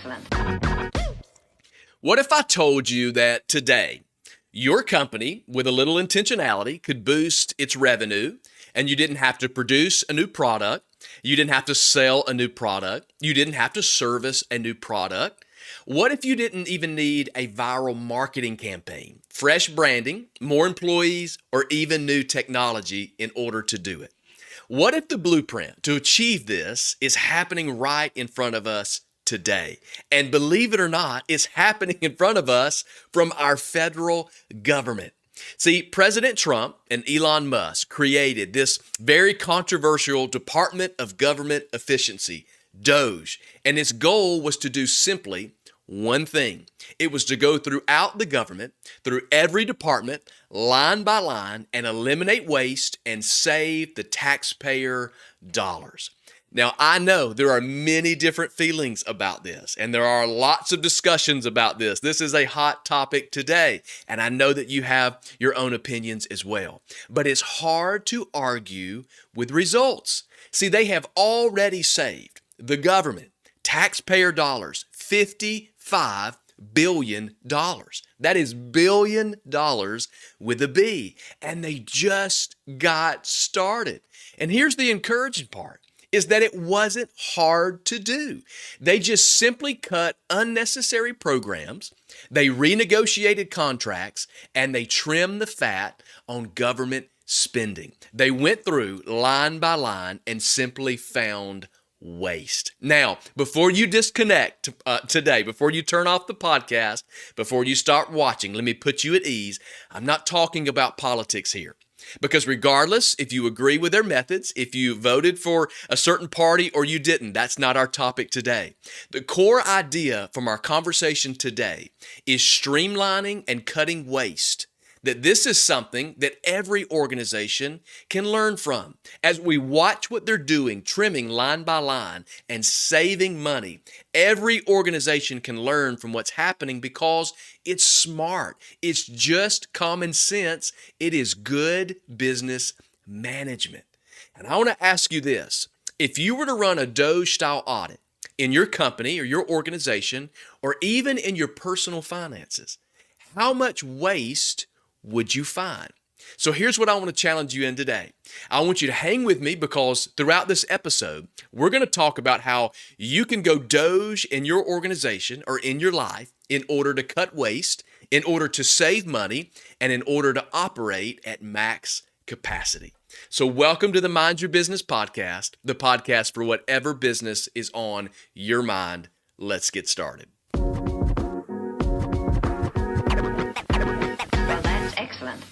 excellent. What if I told you that today your company, with a little intentionality, could boost its revenue and you didn't have to produce a new product, you didn't have to sell a new product, you didn't have to service a new product? What if you didn't even need a viral marketing campaign, fresh branding, more employees, or even new technology in order to do it? What if the blueprint to achieve this is happening right in front of us today? And believe it or not, it's happening in front of us from our federal government. See, President Trump and Elon Musk created this very controversial Department of Government Efficiency, DOGE, and its goal was to do simply one thing. It was to go throughout the government, through every department, line by line, and eliminate waste and save the taxpayer dollars. Now, I know there are many different feelings about this, and there are lots of discussions about this. This is a hot topic today, and I know that you have your own opinions as well. But it's hard to argue with results. See, they have already saved the government, taxpayer dollars, $55 billion. That is billion dollars with a B, and they just got started. And here's the encouraging part, is that it wasn't hard to do. They just simply cut unnecessary programs, they renegotiated contracts, and they trimmed the fat on government spending. They went through line by line and simply found waste. Now, before you disconnect today, before you turn off the podcast, before you start watching, let me put you at ease. I'm not talking about politics here. Because regardless if you agree with their methods, if you voted for a certain party or you didn't, that's not our topic today. The core idea from our conversation today is streamlining and cutting waste. That this is something that every organization can learn from. As we watch what they're doing, trimming line by line and saving money, every organization can learn from what's happening because it's smart. It's just common sense. It is good business management. And I want to ask you this. If you were to run a DOGE-style audit in your company or your organization, or even in your personal finances, how much waste would you find? So here's what I want to challenge you in today. I want you to hang with me because throughout this episode, we're going to talk about how you can go DOGE in your organization or in your life in order to cut waste, in order to save money, and in order to operate at max capacity. So welcome to the Mind Your Business podcast, the podcast for whatever business is on your mind. Let's get started. Excellent.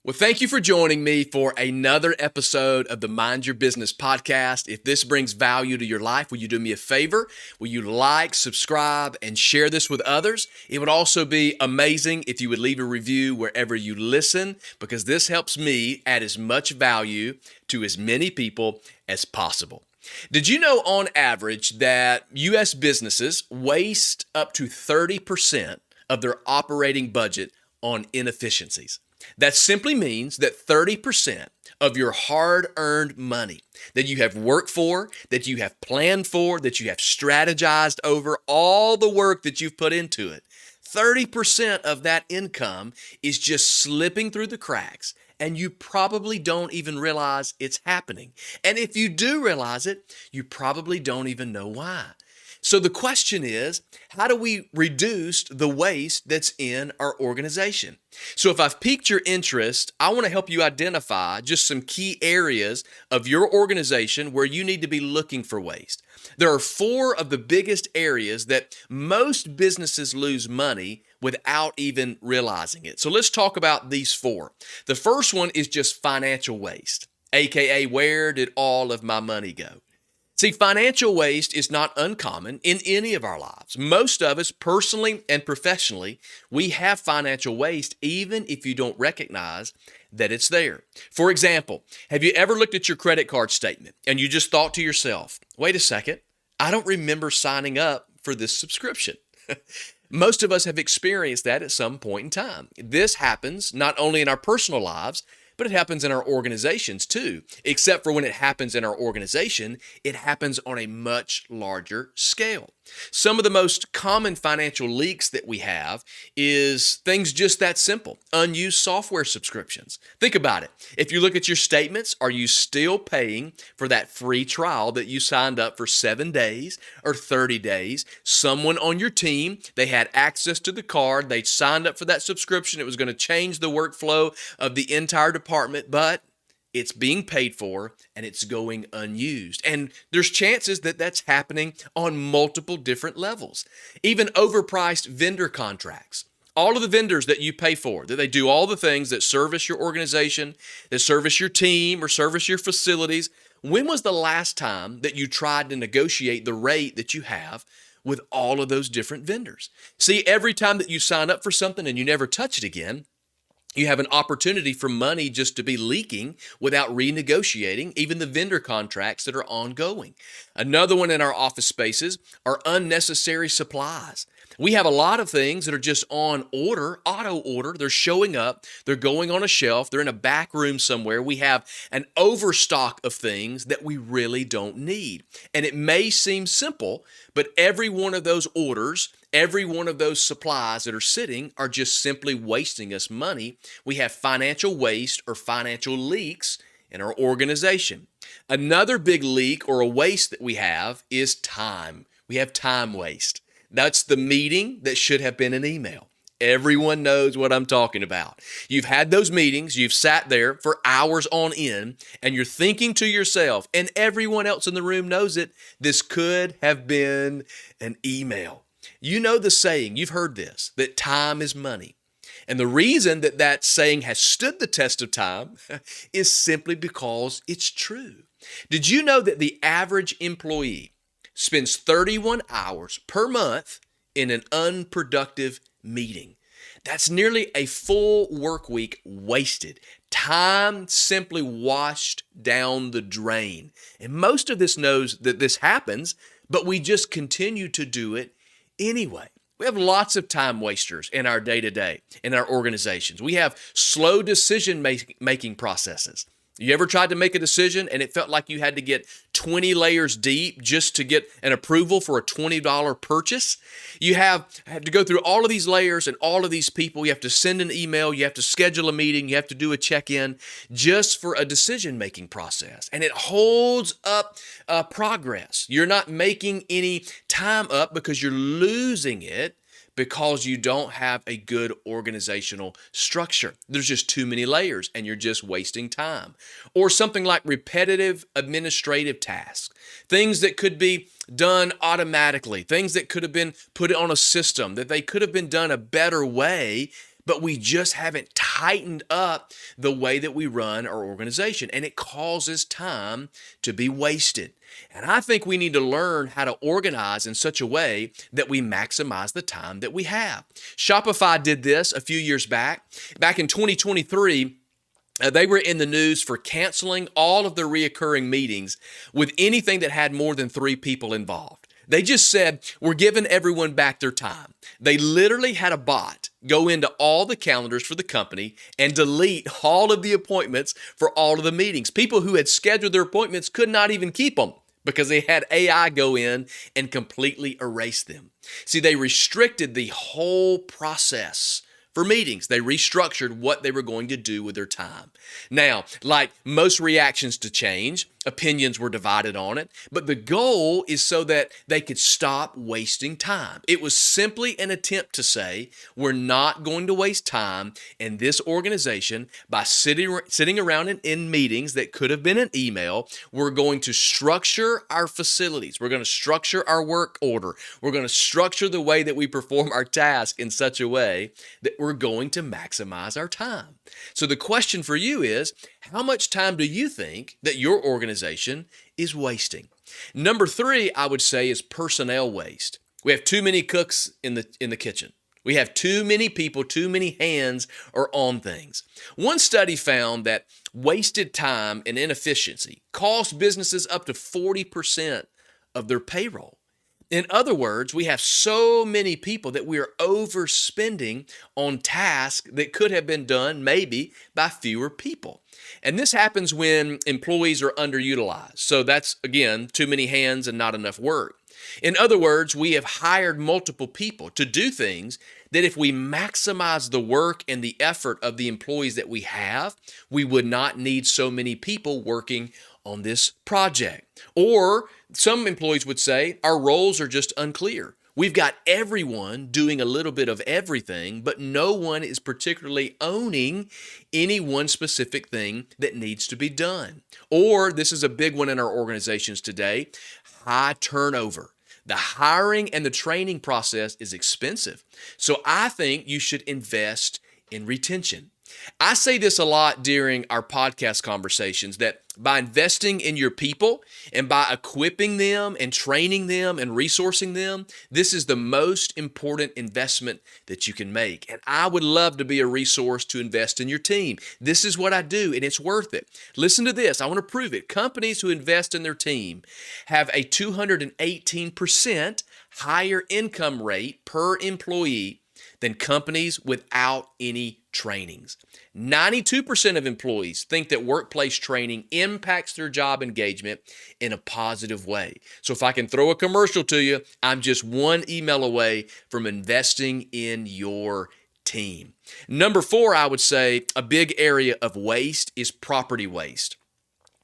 Well, thank you for joining me for another episode of the Mind Your Business podcast. If this brings value to your life, will you do me a favor? Will you like, subscribe, and share this with others? It would also be amazing if you would leave a review wherever you listen, because this helps me add as much value to as many people as possible. Did you know on average that U.S. businesses waste up to 30% of their operating budget on inefficiencies? That simply means that 30% of your hard-earned money that you have worked for, that you have planned for, that you have strategized over, all the work that you've put into it, 30% of that income is just slipping through the cracks, and you probably don't even realize it's happening. And if you do realize it, you probably don't even know why. So the question is, how do we reduce the waste that's in our organization? So if I've piqued your interest, I want to help you identify just some key areas of your organization where you need to be looking for waste. There are 4 of the biggest areas that most businesses lose money without even realizing it. So let's talk about these 4. The first one is just financial waste, aka where did all of my money go? See, financial waste is not uncommon in any of our lives. Most of us, personally and professionally, we have financial waste even if you don't recognize that it's there. For example, have you ever looked at your credit card statement and you just thought to yourself, wait a second, I don't remember signing up for this subscription? Most of us have experienced that at some point in time. This happens not only in our personal lives, But it happens in our organizations too, except for when it happens in our organization, it happens on a much larger scale. Some of the most common financial leaks that we have is things just that simple. Unused software subscriptions. Think about it. If you look at your statements, are you still paying for that free trial that you signed up for 7 days or 30 days? Someone on your team, they had access to the card, they signed up for that subscription. It was going to change the workflow of the entire department, but it's being paid for and it's going unused. And there's chances that that's happening on multiple different levels. Even overpriced vendor contracts. All of the vendors that you pay for, that they do all the things that service your organization, that service your team or service your facilities. When was the last time that you tried to negotiate the rate that you have with all of those different vendors? See, every time that you sign up for something and you never touch it again, you have an opportunity for money just to be leaking without renegotiating even the vendor contracts that are ongoing. Another one in our office spaces are unnecessary supplies. We have a lot of things that are just on order, auto order. They're showing up. They're going on a shelf. They're in a back room somewhere. We have an overstock of things that we really don't need. And it may seem simple, but every one of those orders, every one of those supplies that are sitting are just simply wasting us money. We have financial waste or financial leaks in our organization. Another big leak or a waste that we have is time. We have time waste. That's the meeting that should have been an email. Everyone knows what I'm talking about. You've had those meetings, you've sat there for hours on end, and you're thinking to yourself, and everyone else in the room knows it, this could have been an email. You know the saying, you've heard this, that time is money. And the reason that that saying has stood the test of time is simply because it's true. Did you know that the average employee spends 31 hours per month in an unproductive meeting? That's nearly a full work week wasted. Time simply washed down the drain. And most of this knows that this happens, but we just continue to do it anyway. We have lots of time wasters in our day-to-day, in our organizations. We have slow decision-making processes. You ever tried to make a decision and it felt like you had to get 20 layers deep just to get an approval for a $20 purchase? You have to go through all of these layers and all of these people. You have to send an email. You have to schedule a meeting. You have to do a check-in just for a decision-making process. And it holds up progress. You're not making any time up because you're losing it because you don't have a good organizational structure. There's just too many layers and you're just wasting time. Or something like repetitive administrative tasks, things that could be done automatically, things that could have been put on a system, that they could have been done a better way, but we just haven't tightened up the way that we run our organization, and it causes time to be wasted. And I think we need to learn how to organize in such a way that we maximize the time that we have. Shopify did this a few years back. Back in 2023, they were in the news for canceling all of their reoccurring meetings with anything that had more than 3 people involved. They just said, we're giving everyone back their time. They literally had a bot go into all the calendars for the company and delete all of the appointments for all of the meetings. People who had scheduled their appointments could not even keep them because they had AI go in and completely erase them. See, they restricted the whole process for meetings. They restructured what they were going to do with their time. Now, like most reactions to change, opinions were divided on it, but the goal is so that they could stop wasting time. It was simply an attempt to say, we're not going to waste time in this organization by sitting around in meetings that could have been an email. We're going to structure our facilities. We're going to structure our work order. We're going to structure the way that we perform our task in such a way that we're going to maximize our time. So the question for you is, how much time do you think that your organization is wasting? Number 3, I would say, is personnel waste. We have too many cooks in the kitchen. We have too many people, too many hands are on things. One study found that wasted time and inefficiency cost businesses up to 40% of their payroll. In other words, we have so many people that we are overspending on tasks that could have been done maybe by fewer people. And this happens when employees are underutilized. So that's, again, too many hands and not enough work. In other words, we have hired multiple people to do things that if we maximize the work and the effort of the employees that we have, we would not need so many people working on this project. Or some employees would say our roles are just unclear. We've got everyone doing a little bit of everything, but no one is particularly owning any one specific thing that needs to be done. Or this is a big one in our organizations today, high turnover. The hiring and the training process is expensive. So I think you should invest in retention. I say this a lot during our podcast conversations that by investing in your people and by equipping them and training them and resourcing them, this is the most important investment that you can make. And I would love to be a resource to invest in your team. This is what I do, and it's worth it. Listen to this. I want to prove it. Companies who invest in their team have a 218% higher income rate per employee than companies without any trainings. 92% of employees think that workplace training impacts their job engagement in a positive way. So if I can throw a commercial to you, I'm just one email away from investing in your team. Number 4, I would say a big area of waste is property waste.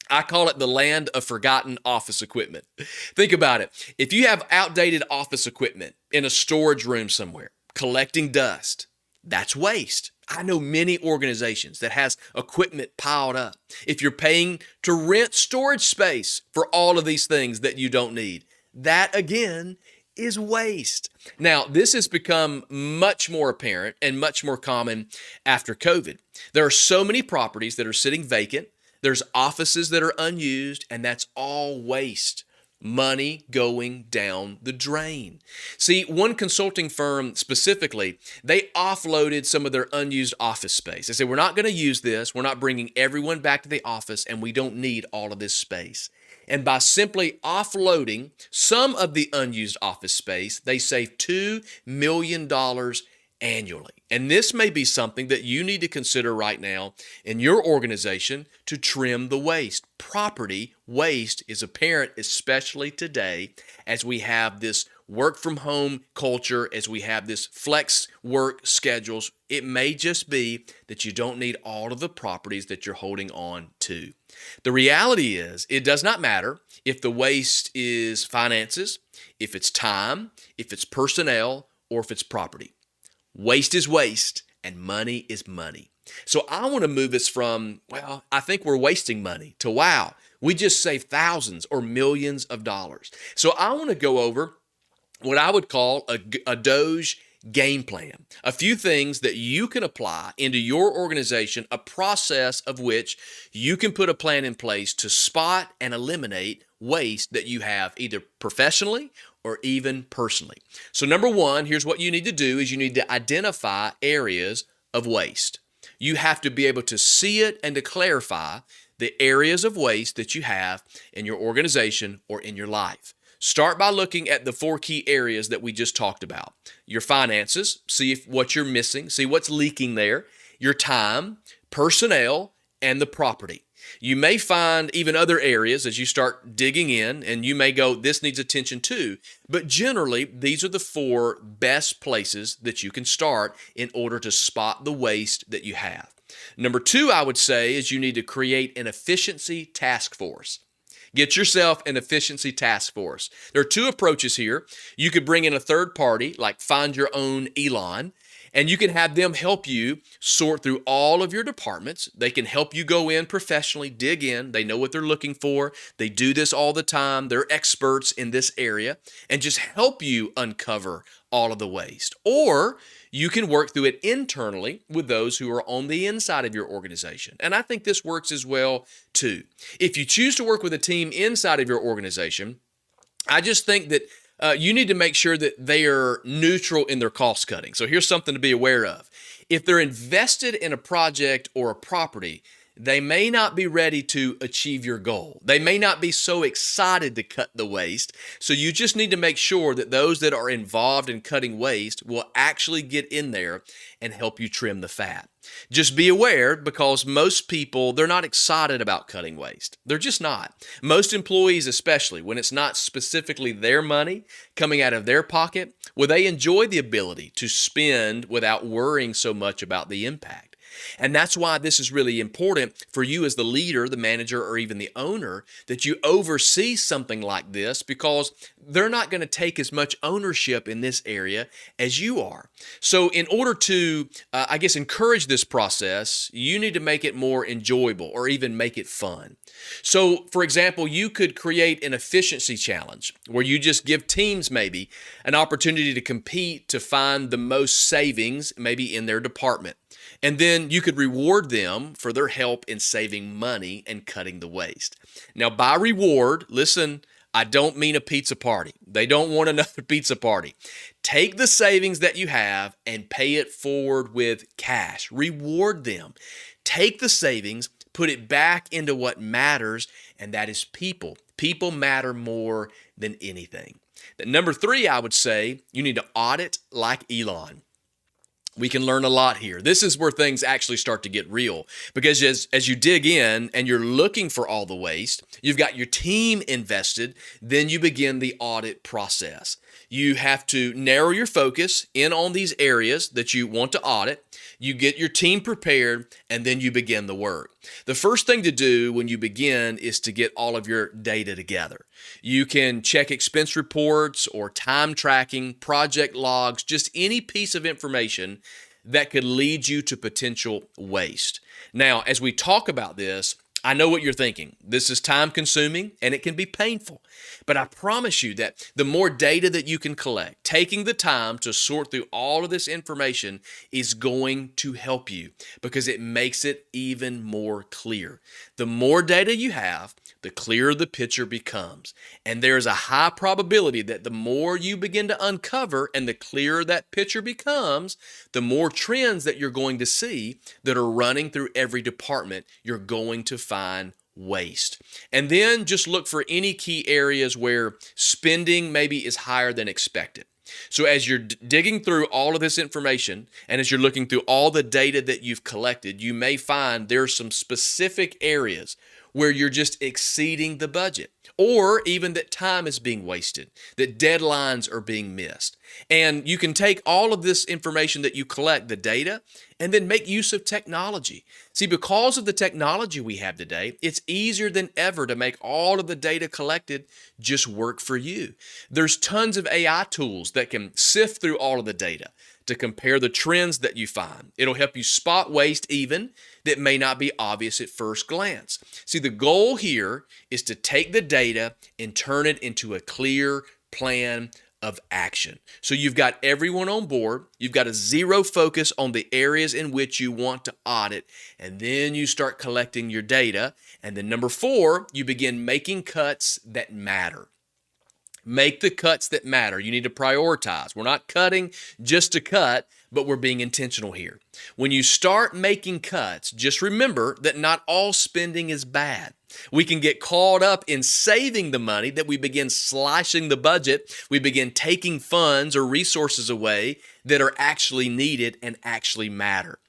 I call it the land of forgotten office equipment. Think about it. If you have outdated office equipment in a storage room somewhere, collecting dust, that's waste. I know many organizations that has equipment piled up. If you're paying to rent storage space for all of these things that you don't need, that again is waste. Now, this has become much more apparent and much more common after COVID. There are so many properties that are sitting vacant. There's offices that are unused, and that's all waste. Money going down the drain. See, one consulting firm specifically, they offloaded some of their unused office space. They said, we're not going to use this. We're not bringing everyone back to the office, and we don't need all of this space. And by simply offloading some of the unused office space, they saved $2 million annually. And this may be something that you need to consider right now in your organization to trim the waste. Property waste is apparent, especially today, as we have this work from home culture, as we have this flex work schedules. It may just be that you don't need all of the properties that you're holding on to. The reality is, it does not matter if the waste is finances, if it's time, if it's personnel, or if it's property. Waste is waste, and money is money. So I want to move us from, well, I think we're wasting money, to wow, we just saved thousands or millions of dollars. So I want to go over what I would call a DOGE game plan. A few things that you can apply into your organization, a process of which you can put a plan in place to spot and eliminate waste that you have either professionally or even personally. So number 1, here's what you need to do is you need to identify areas of waste. You have to be able to see it and to clarify the areas of waste that you have in your organization or in your life. Start by looking at the 4 key areas that we just talked about. Your finances, see what you're missing, see what's leaking there. Your time, personnel, and the property. You may find even other areas as you start digging in, and you may go, this needs attention too. But generally, these are the 4 best places that you can start in order to spot the waste that you have. Number 2, I would say, is you need to create an efficiency task force. Get yourself an efficiency task force. There are 2 approaches here. You could bring in a third party, like find your own Elon, and you can have them help you sort through all of your departments. They can help you go in professionally, dig in. They know what they're looking for. They do this all the time. They're experts in this area and just help you uncover all of the waste. Or you can work through it internally with those who are on the inside of your organization. And I think this works as well too. If you choose to work with a team inside of your organization, I just think that you need to make sure that they are neutral in their cost cutting. So here's something to be aware of. If they're invested in a project or a property, they may not be ready to achieve your goal. They may not be so excited to cut the waste. So you just need to make sure that those that are involved in cutting waste will actually get in there and help you trim the fat. Just be aware, because most people, they're not excited about cutting waste. They're just not. Most employees, especially when it's not specifically their money coming out of their pocket, well, they enjoy the ability to spend without worrying so much about the impact. And that's why this is really important for you as the leader, the manager, or even the owner, that you oversee something like this, because they're not going to take as much ownership in this area as you are. So in order to, encourage this process, you need to make it more enjoyable or even make it fun. So, for example, you could create an efficiency challenge where you just give teams maybe an opportunity to compete to find the most savings maybe in their department. And then you could reward them for their help in saving money and cutting the waste. Now, by reward, listen, I don't mean a pizza party. They don't want another pizza party. Take the savings that you have and pay it forward with cash. Reward them. Take the savings, put it back into what matters, and that is people. People matter more than anything. Number 3, I would say you need to audit like Elon. We can learn a lot here. This is where things actually start to get real, because as you dig in and you're looking for all the waste, you've got your team invested, then you begin the audit process. You have to narrow your focus in on these areas that you want to audit. You get your team prepared, and then you begin the work. The first thing to do when you begin is to get all of your data together. You can check expense reports or time tracking, project logs, just any piece of information that could lead you to potential waste. Now, as we talk about this, I know what you're thinking. This is time consuming and it can be painful. But I promise you that the more data that you can collect, taking the time to sort through all of this information is going to help you, because it makes it even more clear. The more data you have, the clearer the picture becomes. And there is a high probability that the more you begin to uncover and the clearer that picture becomes, the more trends that you're going to see that are running through every department, you're going to find waste. And then just look for any key areas where spending maybe is higher than expected. So as you're digging through all of this information, and as you're looking through all the data that you've collected, you may find there are some specific areas where you're just exceeding the budget, or even that time is being wasted, that deadlines are being missed. And you can take all of this information that you collect, the data, and then make use of technology. See, because of the technology we have today, it's easier than ever to make all of the data collected just work for you. There's tons of AI tools that can sift through all of the data to compare the trends that you find. It'll help you spot waste even that may not be obvious at first glance. See, the goal here is to take the data and turn it into a clear plan of action. So you've got everyone on board, you've got a zero focus on the areas in which you want to audit, and then you start collecting your data. And then number 4, you begin making cuts that matter. Make the cuts that matter. You need to prioritize. We're not cutting just to cut, but we're being intentional here. When you start making cuts, just remember that not all spending is bad. We can get caught up in saving the money that we begin slicing the budget. We begin taking funds or resources away that are actually needed and actually matter.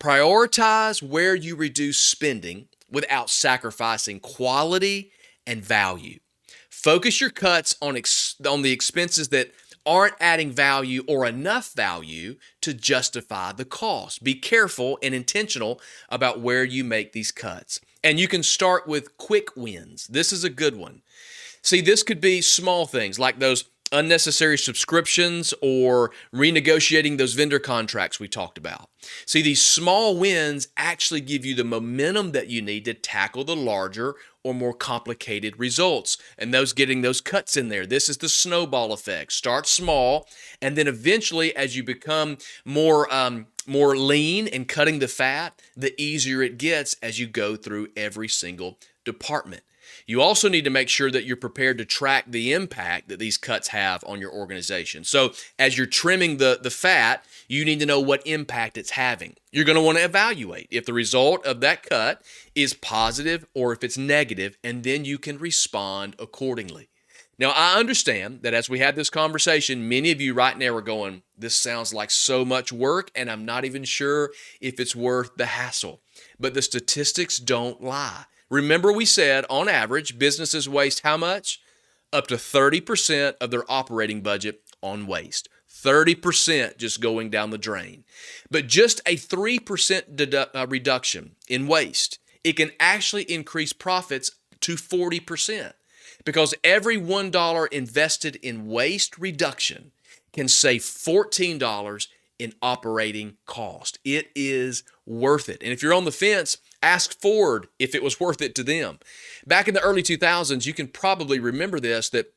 Prioritize where you reduce spending without sacrificing quality and value. Focus your cuts on the expenses that aren't adding value or enough value to justify the cost. Be careful and intentional about where you make these cuts. And you can start with quick wins. This is a good one. See, this could be small things like those unnecessary subscriptions or renegotiating those vendor contracts we talked about. See, these small wins actually give you the momentum that you need to tackle the larger or more complicated results, and getting those cuts in there. This is the snowball effect. Start small, and then eventually as you become more lean and cutting the fat, the easier it gets as you go through every single department. You also need to make sure that you're prepared to track the impact that these cuts have on your organization. So as you're trimming the fat, you need to know what impact it's having. You're going to want to evaluate if the result of that cut is positive or if it's negative, and then you can respond accordingly. Now, I understand that as we have this conversation, many of you right now are going, this sounds like so much work, and I'm not even sure if it's worth the hassle. But the statistics don't lie. Remember, we said on average, businesses waste how much? Up to 30% of their operating budget on waste. 30% just going down the drain. But just a 3% reduction in waste, it can actually increase profits to 40%. Because every $1 invested in waste reduction can save $14 in operating cost. It is worth it. And if you're on the fence, ask Ford if it was worth it to them. Back in the early 2000s, you can probably remember this, that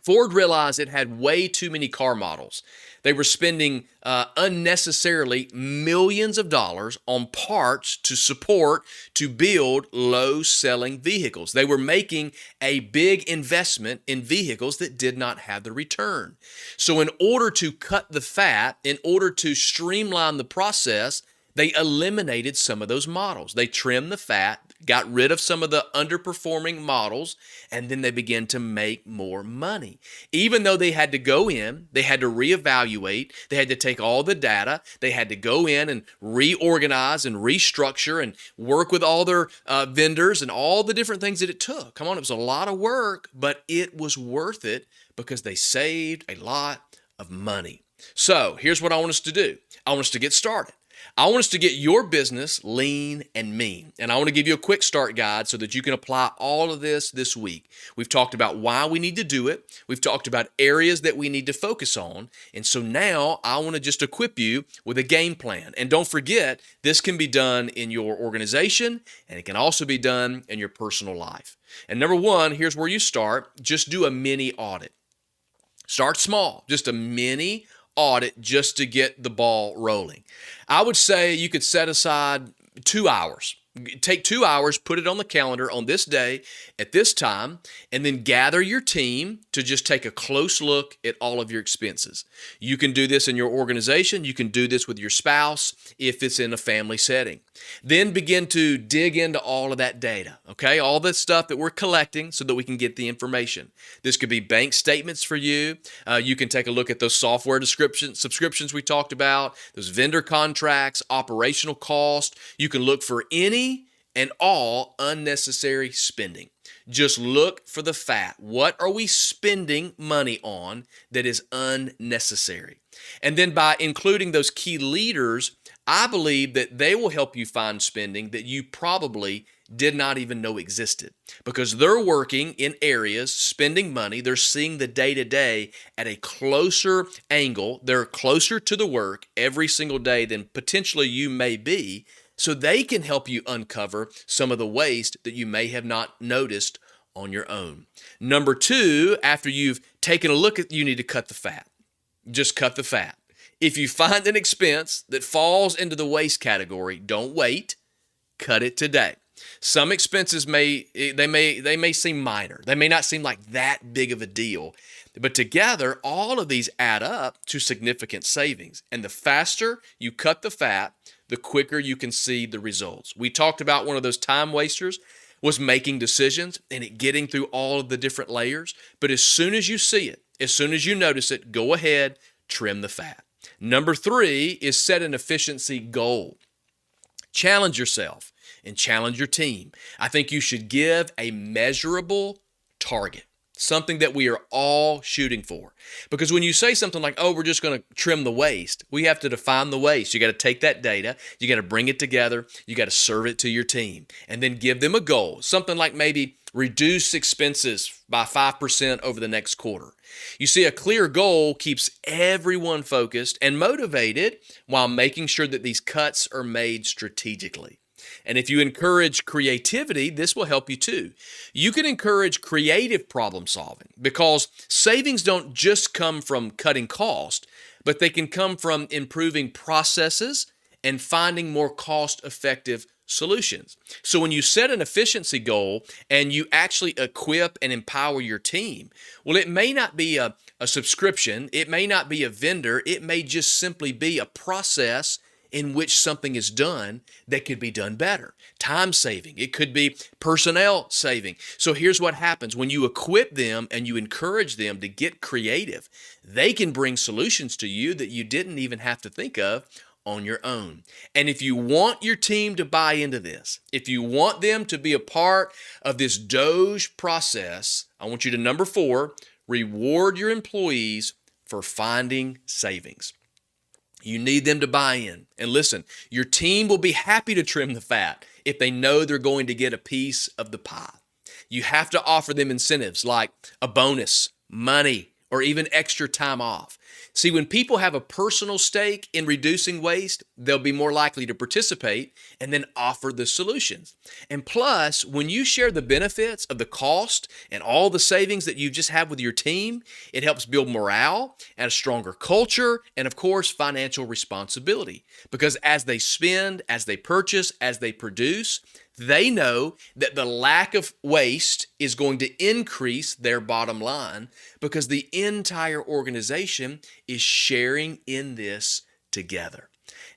Ford realized it had way too many car models. They were spending unnecessarily millions of dollars on parts to build low-selling vehicles. They were making a big investment in vehicles that did not have the return. So in order to cut the fat, in order to streamline the process, they eliminated some of those models. They trimmed the fat, got rid of some of the underperforming models, and then they began to make more money. Even though they had to go in, they had to reevaluate, they had to take all the data, they had to go in and reorganize and restructure and work with all their vendors and all the different things that it took. Come on, it was a lot of work, but it was worth it because they saved a lot of money. So here's what I want us to do. I want us to get started. I want us to get your business lean and mean. And I want to give you a quick start guide so that you can apply all of this week. We've talked about why we need to do it. We've talked about areas that we need to focus on. And so now I want to just equip you with a game plan. And don't forget, this can be done in your organization, and it can also be done in your personal life. And number one, here's where you start. Just do a mini audit. Start small, just a mini audit just to get the ball rolling. I would say you could set aside 2 hours. Take 2 hours, put it on the calendar on this day at this time, and then gather your team to just take a close look at all of your expenses. You can do this in your organization. You can do this with your spouse if it's in a family setting. Then begin to dig into all of that data, okay? All the stuff that we're collecting so that we can get the information. This could be bank statements for you. You can take a look at those software subscriptions we talked about, those vendor contracts, operational cost. You can look for any and all unnecessary spending. Just look for the fat. What are we spending money on that is unnecessary? And then by including those key leaders, I believe that they will help you find spending that you probably did not even know existed, because they're working in areas, spending money, they're seeing the day-to-day at a closer angle, they're closer to the work every single day than potentially you may be, so they can help you uncover some of the waste that you may have not noticed on your own. Number two, after you've taken a look at, you need to cut the fat. Just cut the fat. If you find an expense that falls into the waste category, don't wait, cut it today. Some expenses may seem minor. They may not seem like that big of a deal, but together, all of these add up to significant savings. And the faster you cut the fat, the quicker you can see the results. We talked about one of those time wasters was making decisions and it getting through all of the different layers. But as soon as you see it, as soon as you notice it, go ahead, trim the fat. Number three is set an efficiency goal. Challenge yourself and challenge your team. I think you should give a measurable target, something that we are all shooting for. Because when you say something like, oh, we're just going to trim the waste, we have to define the waste. You got to take that data, you got to bring it together, you got to serve it to your team, and then give them a goal, something like maybe reduce expenses by 5% over the next quarter. You see, a clear goal keeps everyone focused and motivated while making sure that these cuts are made strategically. And if you encourage creativity, this will help you too. You can encourage creative problem solving because savings don't just come from cutting cost, but they can come from improving processes and finding more cost-effective solutions. So when you set an efficiency goal and you actually equip and empower your team, well, it may not be a subscription, it may not be a vendor, it may just simply be a process in which something is done that could be done better. Time saving, it could be personnel saving. So here's what happens. When you equip them and you encourage them to get creative, they can bring solutions to you that you didn't even have to think of on your own. And if you want your team to buy into this, if you want them to be a part of this DOGE process, I want you to, number 4, reward your employees for finding savings. You need them to buy in. And listen, your team will be happy to trim the fat if they know they're going to get a piece of the pie. You have to offer them incentives like a bonus, money, or even extra time off. See, when people have a personal stake in reducing waste, they'll be more likely to participate and then offer the solutions. And plus, when you share the benefits of the cost and all the savings that you just have with your team, it helps build morale and a stronger culture and, of course, financial responsibility. Because as they spend, as they purchase, as they produce, they know that the lack of waste is going to increase their bottom line because the entire organization is sharing in this together.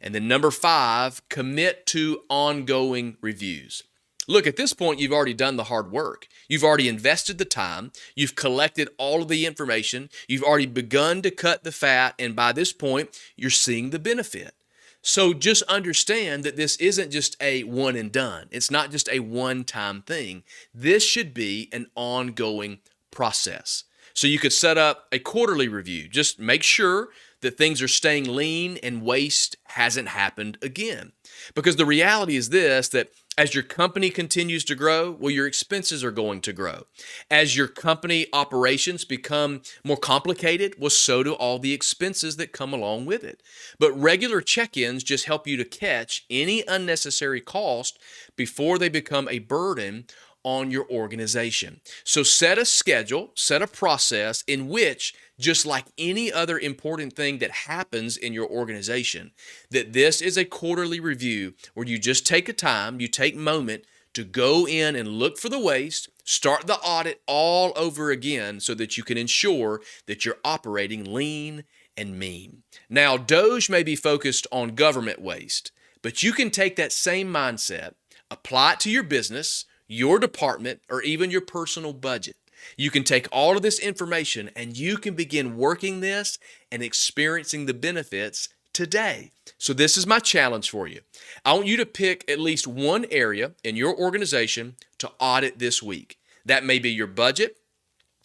And then number 5, commit to ongoing reviews. Look, at this point, you've already done the hard work. You've already invested the time. You've collected all of the information. You've already begun to cut the fat. And by this point, you're seeing the benefit. So just understand that this isn't just a one and done. It's not just a one-time thing. This should be an ongoing process. So you could set up a quarterly review. Just make sure that things are staying lean and waste hasn't happened again. Because the reality is this, that as your company continues to grow, well, your expenses are going to grow. As your company operations become more complicated, well, so do all the expenses that come along with it. But regular check-ins just help you to catch any unnecessary cost before they become a burden on your organization. So set a schedule, set a process in which, just like any other important thing that happens in your organization, that this is a quarterly review where you just take a time, you take a moment to go in and look for the waste, start the audit all over again so that you can ensure that you're operating lean and mean. Now, DOGE may be focused on government waste, but you can take that same mindset, apply it to your business, your department, or even your personal budget. You can take all of this information and you can begin working this and experiencing the benefits today. So this is my challenge for you. I want you to pick at least one area in your organization to audit this week. That may be your budget.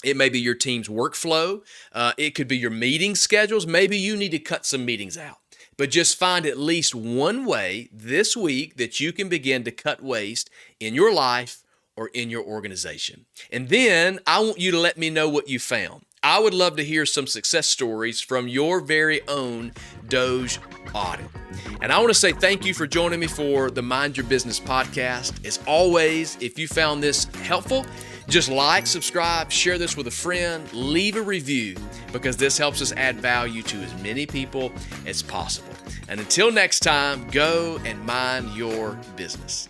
It may be your team's workflow. It could be your meeting schedules. Maybe you need to cut some meetings out. But just find at least one way this week that you can begin to cut waste in your life or in your organization. And then I want you to let me know what you found. I would love to hear some success stories from your very own DOGE audit. And I want to say thank you for joining me for the Mind Your Business podcast. As always, if you found this helpful, just like, subscribe, share this with a friend, leave a review, because this helps us add value to as many people as possible. And until next time, go and mind your business.